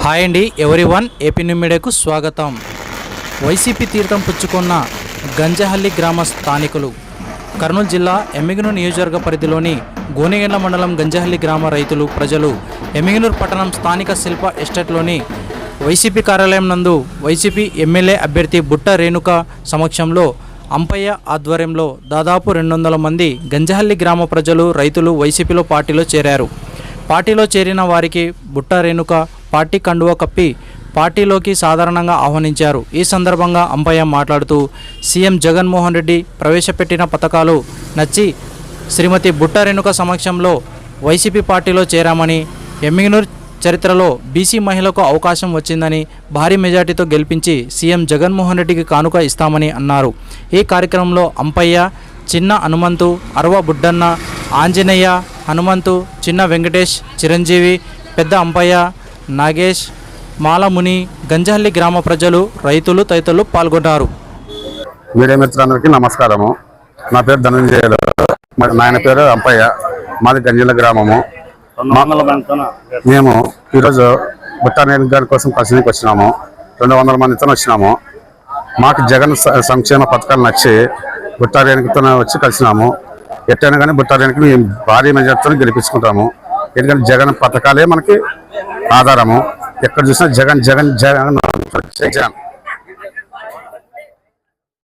Hi అండి everyone, AP new మీడియాకు స్వాగతం. వైసీపీ తీర్థం పుచ్చుకున్న గంజహల్లి గ్రామ స్థానికులు. కర్నూలు జిల్లా ఎమ్మిగనూరు నియోజకవర్గ పరిధిలోని గోనెగండ్ల మండలం గంజహల్లి గ్రామ రైతులు ప్రజలు ఎమ్మిగనూరు పట్టణం స్థానిక శిల్ప ఎస్టేట్లోని వైసీపీ కార్యాలయం నందు వైసీపీ ఎమ్మెల్యే అభ్యర్థి బుట్ట రేణుక సమక్షంలో అంపయ్య ఆధ్వర్యంలో దాదాపు 200 మంది గంజహల్లి గ్రామ ప్రజలు రైతులు వైసీపీలో పార్టీలో చేరారు. పార్టీలో చేరిన వారికి బుట్ట రేణుక పార్టీ కండువ కప్పి పార్టీలోకి సాధారణంగా ఆహ్వానించారు. ఈ సందర్భంగా అంపయ్య మాట్లాడుతూ సీఎం జగన్మోహన్ రెడ్డి ప్రవేశపెట్టిన పథకాలు నచ్చి శ్రీమతి బుట్ట రేణుక సమక్షంలో వైసీపీ పార్టీలో చేరామని, ఎమ్మిగనూరు చరిత్రలో బీసీ మహిళకు అవకాశం వచ్చిందని, భారీ మెజార్టీతో గెలిపించి సీఎం జగన్మోహన్ రెడ్డికి కానుక ఇస్తామని అన్నారు. ఈ కార్యక్రమంలో అంపయ్య, చిన్న హనుమంతు, అరవ బుడ్డన్న, ఆంజనేయ, హనుమంతు, చిన్న వెంకటేష్, చిరంజీవి, పెద్ద అంపయ్య, నాగేష్, మాలముని, గంజహల్లి గ్రామ ప్రజలు, రైతులు తదితరులు పాల్గొన్నారు. మీడియా మిత్రులందరికీ నమస్కారము. నా పేరు ధనంజయులు, నాయన పేరు అంపయ్య, మాది గంజహల్లి గ్రామము. మేము ఈరోజు బుట్ట రేణుక గారి కోసం కలిసికి వచ్చినాము. 200 మందితో వచ్చినాము. మాకు జగన్ సంక్షేమ పథకాలు నచ్చి బుట్ట రేణుకతో వచ్చి కలిసినాము. ఎట్టైనా కానీ బుట్ట రేణుకని భారీ మెజార్టీతో గెలిపించుకుంటాము. ఎందుకంటే జగన్ పథకాలే మనకి ఆధారము. ఎక్కడ చూసినా జగన్ జగన్ జగన్ జగన్